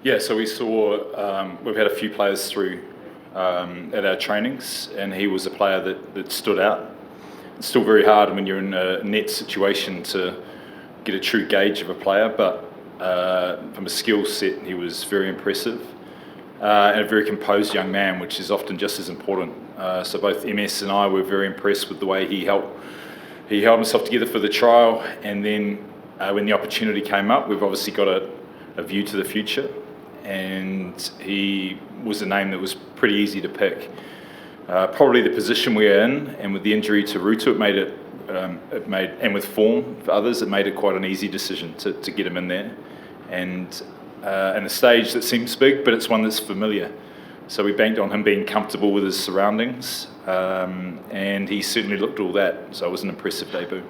Yeah, so we saw, we've had a few players through at our trainings, and he was a player that stood out. It's still very hard when you're in a net situation to get a true gauge of a player, but from a skill set, he was very impressive. And a very composed young man, which is often just as important. So both MS and I were very impressed with the way he held himself together for the trial, and then when the opportunity came up, we've obviously got a view to the future, and he was a name that was pretty easy to pick. Probably the position we're in, and with the injury to Rutu, and with form for others, it made it quite an easy decision to get him in there, and a stage that seems big, but it's one that's familiar. So we banked on him being comfortable with his surroundings, and he certainly looked all that. So it was an impressive debut.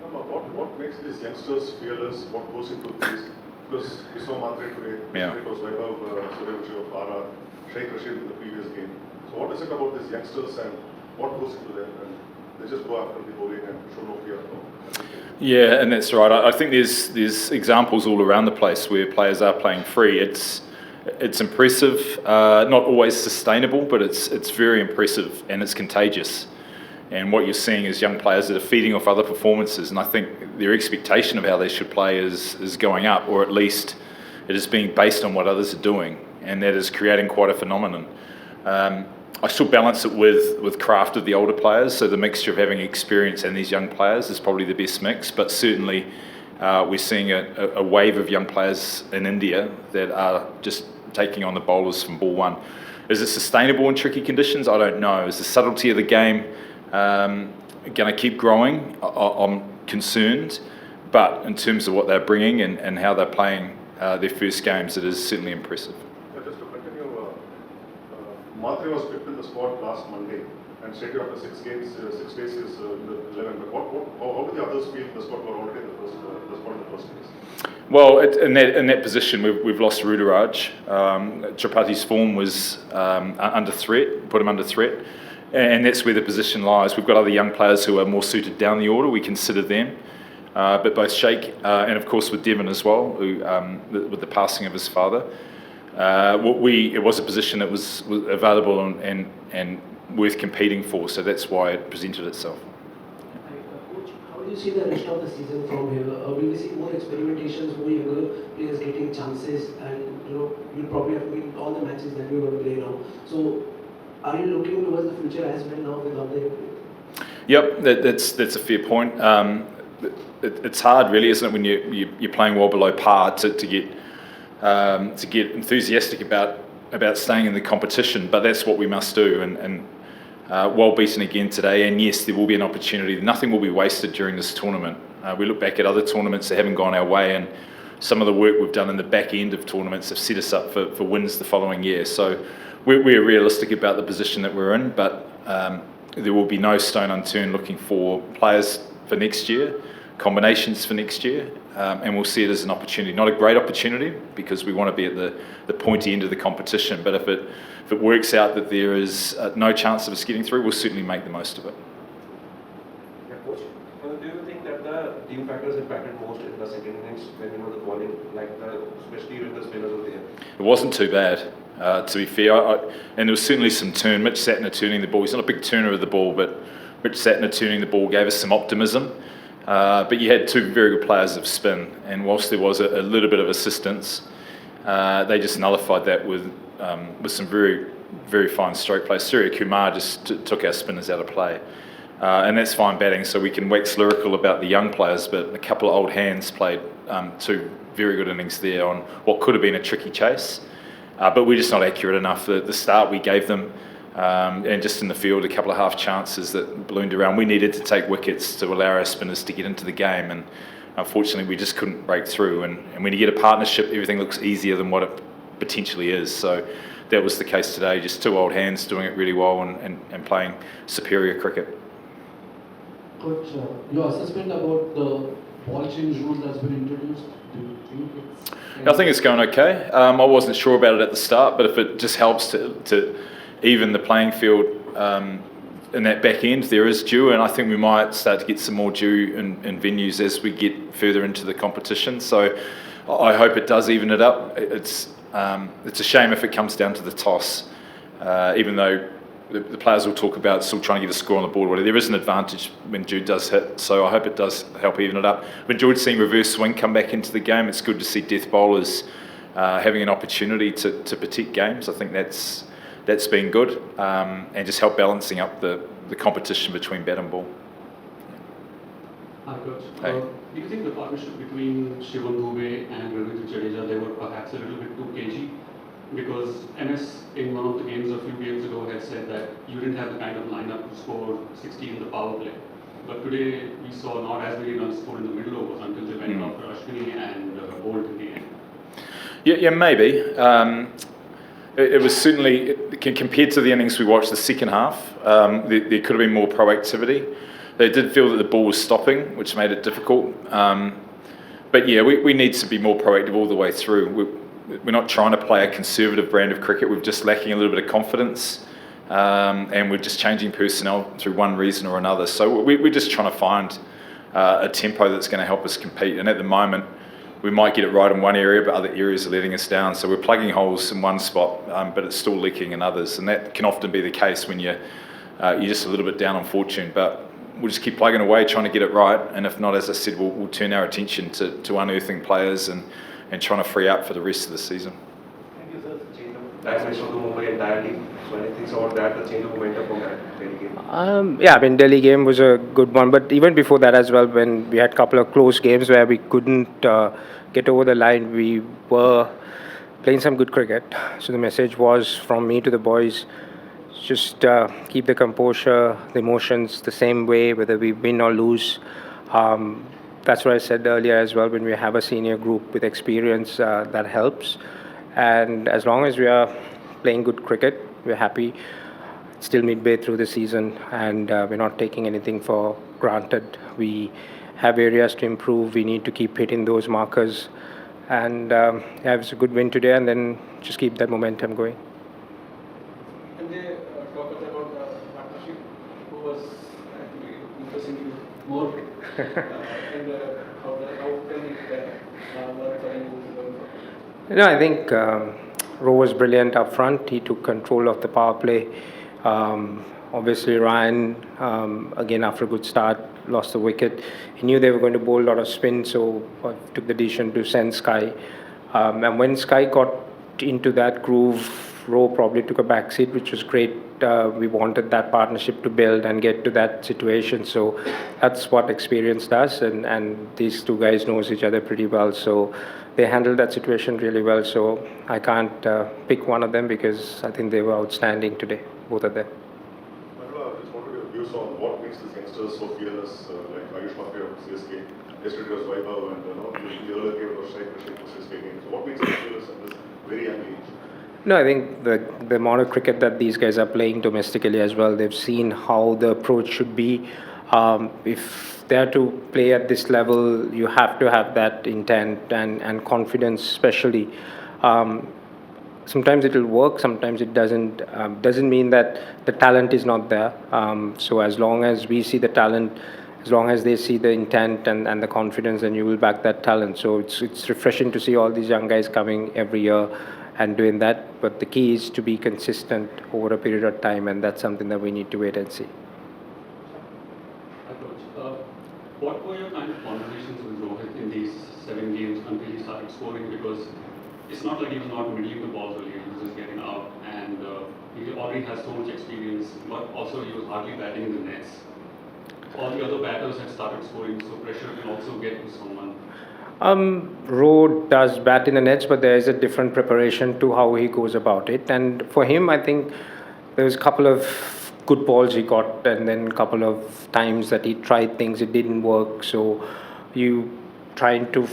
What makes these youngsters fearless? What goes into this? Because we saw Mhatre today. Yeah. It was Vaibhav Suryavanshi of RR, Sheikh Rashid in the previous game. So what is it about these youngsters and what goes into them? And they just go after the bowling and show no fear. Yeah, and that's right. I think there's examples all around the place where players are playing free. It's impressive, not always sustainable, but it's very impressive and it's contagious. And what you're seeing is young players that are feeding off other performances, and I think their expectation of how they should play is going up, or at least it is being based on what others are doing, and that is creating quite a phenomenon. I still balance it with craft of the older players, so the mixture of having experience and these young players is probably the best mix, but certainly we're seeing a wave of young players in India that are just taking on the bowlers from ball one. Is it sustainable in tricky conditions? I don't know. Is the subtlety of the game going to keep growing? I'm concerned, but in terms of what they're bringing and how they're playing their first games, it is certainly impressive. Just to continue, Mhatre was picked in the squad last Monday, and stated after 6 games, 6 days is in the 11. But how do the others feel the squad were already in the squad in the first place? Well, in that position, we've lost Ruturaj. Tripathi's form was under threat, put him under threat, and that's where the position lies. We've got other young players who are more suited down the order. We consider them, but both Sheikh and of course with Devon as well, who with the passing of his father, it was a position that was available and worth competing for. So that's why it presented itself. How do you see the rest of the season from here? Will we see more experimentations, more younger players getting chances, and you'll probably have to win all the matches that we're going to play now. So, are you looking towards the future as well now with all the? Yep, that's a fair point. It's hard, really, isn't it, when you're playing well below par to get enthusiastic about staying in the competition. But that's what we must do, and well beaten again today, and yes, there will be an opportunity. Nothing will be wasted during this tournament. We look back at other tournaments that haven't gone our way, and some of the work we've done in the back end of tournaments have set us up for wins the following year. So we're realistic about the position that we're in, but there will be no stone unturned looking for players for next year, combinations for next year, and we'll see it as an opportunity. Not a great opportunity, because we want to be at the pointy end of the competition, but if it works out that there is no chance of us getting through, we'll certainly make the most of it. Yeah, Coach, do you think that the team factors impacted most in the second innings when the bowling, especially with the spinners over there? It wasn't too bad, to be fair, and there was certainly some turn. Mitch Satner turning the ball, he's not a big turner of the ball, but Mitch Satner turning the ball gave us some optimism. But you had two very good players of spin, and whilst there was a little bit of assistance, they just nullified that with some very, very fine stroke play. Surya Kumar just took our spinners out of play, and that's fine batting. So we can wax lyrical about the young players, but a couple of old hands played two very good innings there on what could have been a tricky chase, but we're just not accurate enough. The start we gave them. And just in the field, a couple of half chances that ballooned around. We needed to take wickets to allow our spinners to get into the game, and unfortunately we just couldn't break through. And when you get a partnership, everything looks easier than what it potentially is. So that was the case today, just two old hands doing it really well and playing superior cricket. Coach, your assessment about the ball change rule that's been introduced, do you think I think it's going okay. I wasn't sure about it at the start, but if it just helps to even the playing field in that back end, there is due, and I think we might start to get some more due in venues as we get further into the competition. So I hope it does even it up. It's a shame if it comes down to the toss, even though the players will talk about still trying to get a score on the board. Whatever. There is an advantage when Jude does hit, so I hope it does help even it up. I've enjoyed seeing reverse swing come back into the game. It's good to see death bowlers having an opportunity to protect games. I think that's been good, and just help balancing up the competition between bat and ball. Hi, Coach. Hey. Do you think the partnership between Shivam Dube and Ravindra Jadeja, they were perhaps a little bit too cagey? Because MS in one of the games a few games ago had said that you didn't have the kind of lineup to score 60 in the power play. But today we saw not as many runs scored in the middle overs until they went after Ashwini and Bolt in the end. Yeah, maybe. It was certainly, compared to the innings we watched the second half, there could have been more proactivity. They did feel that the ball was stopping, which made it difficult. But yeah, we need to be more proactive all the way through. We're not trying to play a conservative brand of cricket. We're just lacking a little bit of confidence, and we're just changing personnel through one reason or another. So we're just trying to find a tempo that's going to help us compete. And at the moment, we might get it right in one area, but other areas are letting us down. So we're plugging holes in one spot, but it's still leaking in others. And that can often be the case when you're just a little bit down on fortune. But we'll just keep plugging away, trying to get it right. And if not, as I said, we'll turn our attention to unearthing players and trying to free up for the rest of the season. Thank you, sir. Change of dimension to Mumbai entirely. So anything about that, the change of momentum from that Delhi game? Yeah, I mean, Delhi game was a good one. But even before that as well, when we had a couple of close games where we couldn't get over the line, we were playing some good cricket. So the message was from me to the boys, just keep the composure, the emotions the same way, whether we win or lose. That's what I said earlier as well. When we have a senior group with experience, that helps. And as long as we are playing good cricket, we're happy. It's still midway through the season, and we're not taking anything for granted. We have areas to improve. We need to keep hitting those markers. And yeah, it was a good win today, and then just keep that momentum going. Can they talk about the partnership? Who was actually impressing you more? And how can it work for you? No, I think Ro was brilliant up front. He took control of the power play. Obviously, Ryan, again, after a good start, lost the wicket. He knew they were going to bowl a lot of spin, so took the decision to send Sky. And when Sky got into that groove, Ro probably took a back seat, which was great. We wanted that partnership to build and get to that situation. So that's what experience does. And these two guys knows each other pretty well. So they handled that situation really well. So I can't pick one of them because I think they were outstanding today, both of them. Mahela, I just wanted your views on what makes these youngsters so fearless, like Ayush Mhatre of CSK. Yesterday it was Vaibhav, and the earlier game was Shaikh Rashid of CSK game. So what makes them fearless at this very young age? No, I think the amount of cricket that these guys are playing domestically as well, they've seen how the approach should be. If they are to play at this level, you have to have that intent and confidence, especially. Sometimes it will work, sometimes it doesn't. Doesn't mean that the talent is not there. So as long as we see the talent, as long as they see the intent and the confidence, then you will back that talent. So it's refreshing to see all these young guys coming every year and doing that. But the key is to be consistent over a period of time, and that's something that we need to wait and see. What were your kind of conversations with Rohit in these 7 games until he started scoring? Because it's not like he was not middling the balls earlier, he was just getting out, and he already has so much experience, but also he was hardly batting in the nets. All the other batters had started scoring, so pressure can also get to someone. Ro does bat in the nets, but there is a different preparation to how he goes about it. And for him, I think there was a couple of good balls he got, and then a couple of times that he tried things, it didn't work. So you trying to,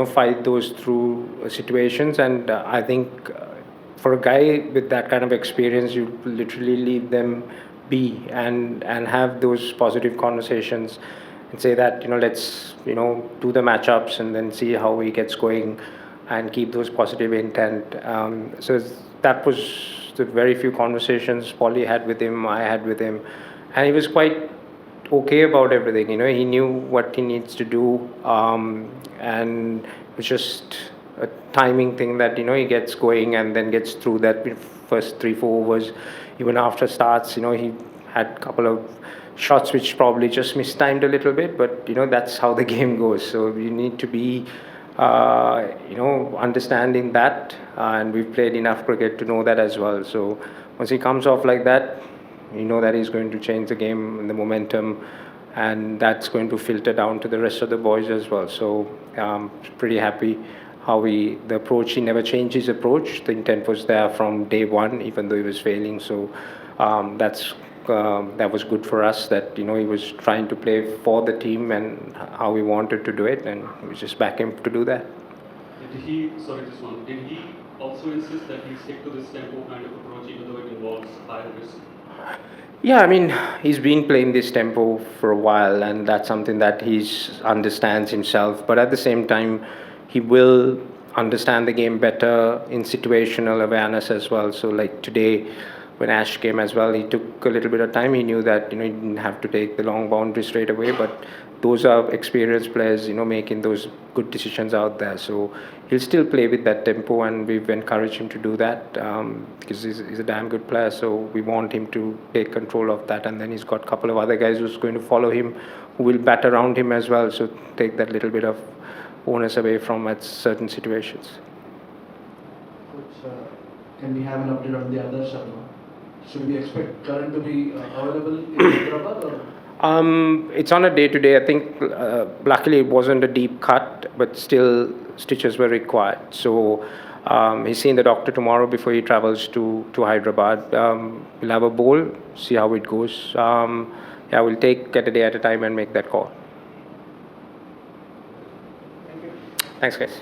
fight those through situations. And I think for a guy with that kind of experience, you literally leave them be and have those positive conversations and say that, let's, do the matchups and then see how he gets going and keep those positive intent. So that was the very few conversations Paulie had with him, I had with him. And he was quite okay about everything. He knew what he needs to do, and it was just a timing thing that he gets going and then gets through that first 3-4 overs. Even after starts, he had a couple of shots which probably just mistimed a little bit, but that's how the game goes. So you need to be understanding that, and we've played enough cricket to know that as well. So once he comes off like that, that he's going to change the game and the momentum, and that's going to filter down to the rest of the boys as well. So pretty happy how the approach, he never changed his approach. The intent was there from day one, even though he was failing. So that was good for us, that he was trying to play for the team and how we wanted to do it, and we just back him to do that. Did he also insist that he stick to this tempo kind of approach even though it involves higher risk? Yeah, I mean, he's been playing this tempo for a while, and that's something that he understands himself. But at the same time, he will understand the game better in situational awareness as well. So like today, when Ash came as well, he took a little bit of time. He knew that he didn't have to take the long boundary straight away, but those are experienced players, making those good decisions out there. So he'll still play with that tempo, and we've encouraged him to do that because he's a damn good player. So we want him to take control of that, and then he's got a couple of other guys who's going to follow him, who will bat around him as well. So take that little bit of onus away from at certain situations. Coach, can we have an update on the other Sharma? Should we expect Karan to be available in Hyderabad or? It's on a day-to-day. I think luckily it wasn't a deep cut, but still stitches were required. So he's seeing the doctor tomorrow before he travels to Hyderabad. We'll have a bowl, see how it goes. We'll take it a day at a time and make that call. Thanks, guys.